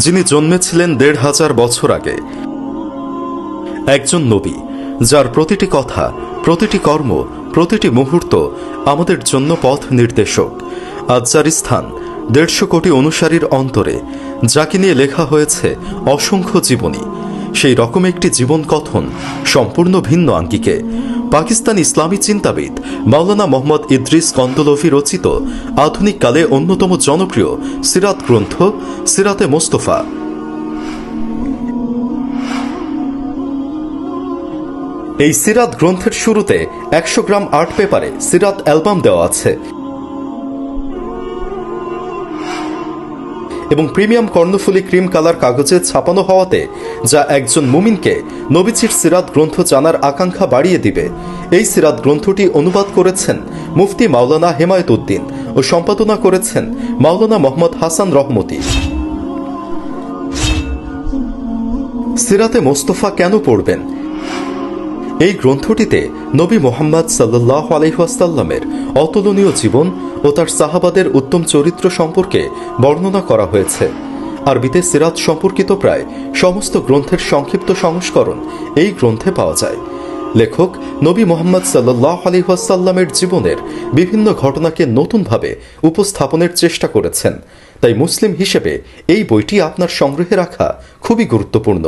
যিনি জন্মেছিলেন ১৫০০ বছর আগে, একজন নবী যার প্রতিটি কথা, প্রতিটি কর্ম, প্রতিটি মুহূর্ত আমাদের জন্য পথ নির্দেশক। আজ যার স্থান ১৫০ কোটি অনুসারীর অন্তরে, যাকে নিয়ে লেখা হয়েছে অসংখ্য জীবনী, সেই রকম একটি জীবন কথন সম্পূর্ণ ভিন্ন আঙ্গিকে পাকিস্তান ইসলামী চিন্তাবিদ মাওলানা মোহাম্মদ ইদ্রিস কন্দলভি রচিত আধুনিক কালে অন্যতম জনপ্রিয় সিরাত গ্রন্থ সিরাতে মোস্তফা। এই সিরাত গ্রন্থের শুরুতে ১০০ গ্রাম আর্ট পেপারে সিরাত অ্যালবাম দেওয়া আছে এবং প্রিমিয়াম কর্ণফুলী ক্রিম কালার কাগজে ছাপানো হওয়াতে যা একজন মুমিনকে নবীজির সিরাত গ্রন্থ জানার আকাঙ্ক্ষা বাড়িয়ে দিবে। এই সিরাত গ্রন্থটি অনুবাদ করেছেন মুফতি মাওলানা হেমায়েত উদ্দিন ও সম্পাদনা করেছেন মাওলানা মোহাম্মদ হাসান রহমতি। সিরাতে মোস্তফা কেন পড়বেন? এই গ্রন্থটিতে নবী মুহাম্মদ সাল্লাল্লাহু আলাইহি ওয়াসাল্লামের অতুলনীয় জীবন ও তার সাহাবাদের উত্তম চরিত্র সম্পর্কে বর্ণনা করা হয়েছে। আরবিতে সিরাত সম্পর্কিত প্রায় সমস্ত গ্রন্থের সংক্ষিপ্ত সংস্করণ এই গ্রন্থে পাওয়া যায়। লেখক নবী মুহাম্মদ সাল্লাল্লাহু আলাইহি ওয়াসাল্লামের জীবনের বিভিন্ন ঘটনাকে নতুনভাবে উপস্থাপনের চেষ্টা করেছেন। তাই মুসলিম হিসেবে এই বইটি আপনার সংগ্রহে রাখা খুবই গুরুত্বপূর্ণ।